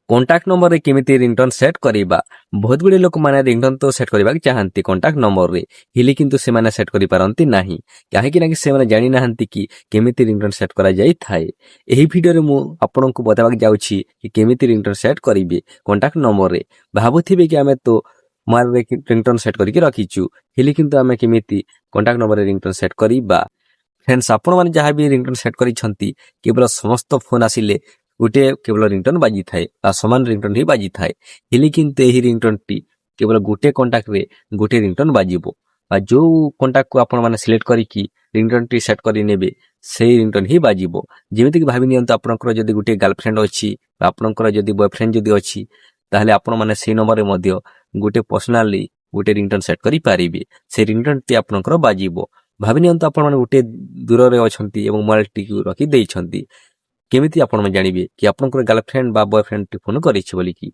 Contact number रे केमिति ringtone set करिबा बहुत गुडी लोक माने रिंगटोन तो सेट करिबा चाहंती कॉन्टैक्ट नंबर रे हिली किंतु से माने सेट करि पारंती नाही काहे कि ना कि से माने जानि नाहंती कि केमिति रिंगटोन सेट करा जाई थाए। एही वीडियो रे मु आपन को बताबाक जाउछि कि केमिति रिंगटोन सेट करिबे कॉन्टैक्ट नंबर रे भाबुथिबे कि आमे तो मोबाइल रे रिंगटोन सेट करिके रखिछु हिली किंतु आमे केमिति कॉन्टैक्ट नंबर रे रिंगटोन सेट करिबा। फ्रेंड्स आपण माने जहां भी रिंगटोन सेट करिसंती केवल समस्त फोन आसिले गोटे केवल रिंगटोन बाजी थाए आ समान रिंगटोन ही बाजी थाए हेली किंतु एही रिंगटोन टी केवल गोटे कांटेक्ट रे गोटे रिंगटोन बाजिबो आ जो कांटेक्ट को आपण माने सिलेक्ट करिकि रिंगटोन टी सेट करि नेबे सेही रिंगटोन ही बाजिबो। जेमिति कि भाबि नियंतु आपनकर जदी गोटे गर्लफ्रेंड अछि बा आपनकर जदी बॉयफ्रेंड जदी अछि ताहले आपण माने सेही नंबर रे मध्य गोटे पर्सनली गोटे रिंगटोन सेट करि पारिबे से रिंगटोन टी आपनकर बाजिबो। भाबि नियंतु आपण माने गोटे दूर रे अछंती एवं मोबाइल टी को रखि देइछंती केमिति आपण माने जानिबे कि आपनकर गर्लफ्रेंड बा बॉयफ्रेंड टी फोन करिछि बोली कि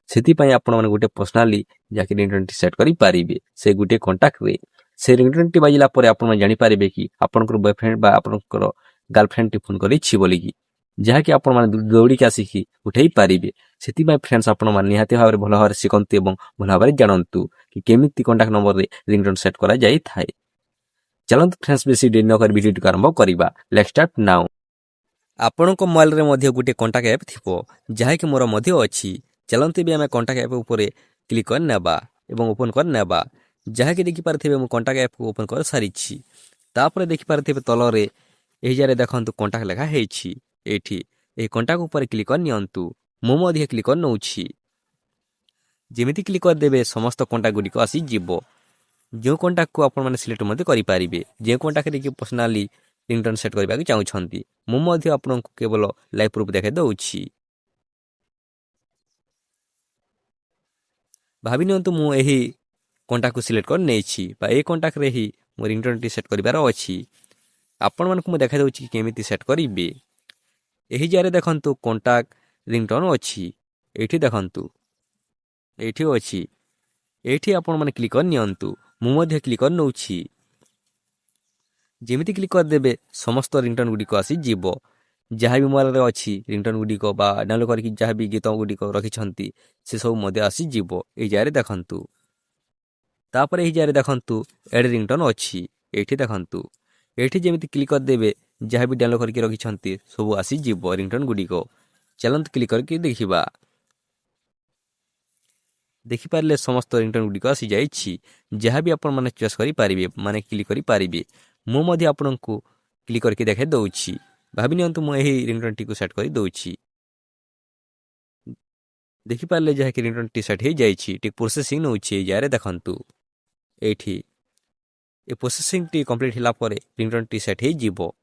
सेति पई आपण माने गोटे पर्सनली जाके रिंगटोन टी सेट करि पारिबे से गोटे कांटेक्ट रे से रिंगटोन टी बाजिला परे आपण माने जानि पारिबे कि आपनकर बॉयफ्रेंड बा आपनकर गर्लफ्रेंड टी फोन करिछि बोली कि जहा कि आपण माने दौड़ी के आसिखि उठेई पारिबे। सेति पई फ्रेंड्स आपण माने निहाती भाबरे भलो भाबरे सिखंतु एवं भलो भाबरे जानंतु कि केमिति कांटेक्ट नंबर रे रिंगटोन सेट करा जाई थाए। चलंतु फ्रेंड्स बेसी देरी न कर वीडियो आरंभ करिबा। Let's start now. आपणक मोबाइल रे मध्य गोटे कांटेक्ट ऐप थिबो जहा कि मोर मध्य अछि। चलंतु बे हम कांटेक्ट ऐप ऊपर क्लिक कर नेबा एवं ओपन कर नेबा जहा कि देखि पारथिबे मु कांटेक्ट ऐप को ओपन कर सारिछि। तापर देखि पारथिबे तलरे एही जारे देखंतु कांटेक्ट लेखा हेछि एठी ए कांटेक्ट ऊपर क्लिक कर नियंतु मु मध्य क्लिक कर नउछि। जेमिति क्लिक कर देबे समस्त कांटेक्ट गुडी को आसी जिवो जो कांटेक्ट को आपण माने सिलेक्ट मते करि पारिबे जे कांटेक्ट रे कि पर्सनली रिंगटोन सेट करबा के चाहउछंती मु मध्य आपन को केवल लाइव प्रूफ देखाइ दउछि। भाबि नियंतु मु एही कांटेक्ट को सिलेक्ट कर नेछि बा ए कांटेक्ट रे ही मो रिंगटोन टी सेट करिबार अछि। आपण मन को मु देखाइ दउछि केमिति सेट करिबे। एही जारे देखंतु कांटेक्ट रिंगटोन अछि एठी देखंतु एठी अछि एठी आपण माने क्लिक कर नियंतु मु मध्य क्लिक कर नउछि। जेमिति क्लिक कर देबे समस्त रिंगटोन गुडी को आसी जिवो जहा भी मोबाइल रे अछि रिंगटोन गुडी को बा डाउनलोड करके जहा भी गीत गुडी को रखिछंती से सब मध्य आसी जिवो। ए जारे देखंतु तापर एही जारे देखंतु एड रिंगटोन अछि एठी देखंतु एठी जेमिति क्लिक कर देबे जहा भी डाउनलोड करके रखिछंती सब आसी जिवो रिंगटोन गुडी को। चलंत क्लिक करके देखिबा देखि पारले समस्त रिंगटोन गुडी को आसी जाइछि जहा भी आपण माने चॉइस करि पारिबे माने क्लिक करि पारिबे। मु मध्य आपण को क्लिक करके देखाइ दउछि। भाबि नियंतु मु एही रिंगटोन टी को सेट करि दउछि। देखि पारले जहा कि रिंगटोन टी सेट हे जाइछि टिक प्रोसेसिंग नउछि जारे देखंतु एठी ए प्रोसेसिंग टी कंप्लीट हिला परे रिंगटोन टी सेट हे जिवो।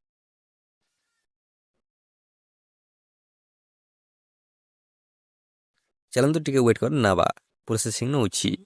चलंतु टिके वेट कर नाबा प्रोसेसिंग नउछि।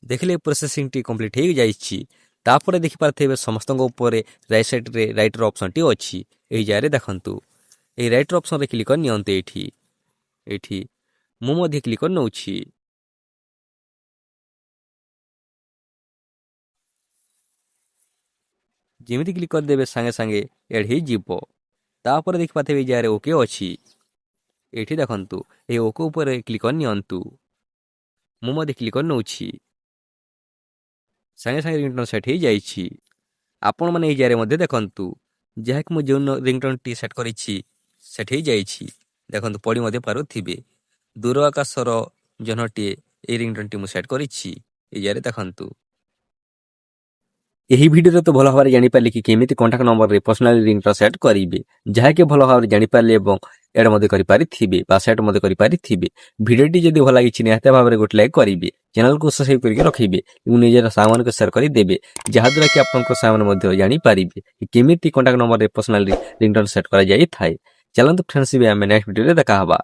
देखले प्रोसेसिंग टी कंप्लीट हे जाइछि तापर देखि पारथेबे समस्त ऊपर राइट साइड रे राइट रो ऑप्शन टी अछि एही जारे देखंतु ए राइट रो ऑप्शन रे क्लिक कर नियंतु एठी एठी मु मध्य क्लिक कर नउछि। जेमिति क्लिक कर देबे संगे संगे एड हे जिवो तापर देखि पाथेबे जारे ओके अछि एठी देखंतु ए ओके ऊपर क्लिक कर नियंतु मु मध्य क्लिक कर नउछि संगे संगे रिंगटोन सेट हे जाइछि। आपण माने एही जारे मध्य देखंतु जहा कि मु जो रिंगटोन टी सेट करिछि सेट हे जाइछि देखंतु पडी मध्य पारुथिबे दूर आकाशर जनटी ए रिंगटोन टी मु सेट करिछि ए जारे देखंतु। एही वीडियो रे तो भलो भाबरे जानि पाले कि केमिति कांटेक्ट नंबर रे पर्सनल रिंगटोन सेट करिवे जहा कि भलो भाबरे जानि पाले एवं एड मध्य करि पारि थिबे बा सेट मध्य करि पारि थिबे। वीडियो टी जदी भलो लागिछि निहाते भाबरे गोट लाइक करिवे चैनल को सब्सक्राइब करके रखिबे एवं निजर सामान को शेयर करि देबे जहा द्वारा कि आपन को सामान मध्य जानि पारिबे कि केमिति कांटेक्ट नंबर रे पर्सनल रिंगटोन सेट करा जाई थाए। चलंतु फ्रेंड्स बे हम नेक्स्ट वीडियो रे देखा हबा।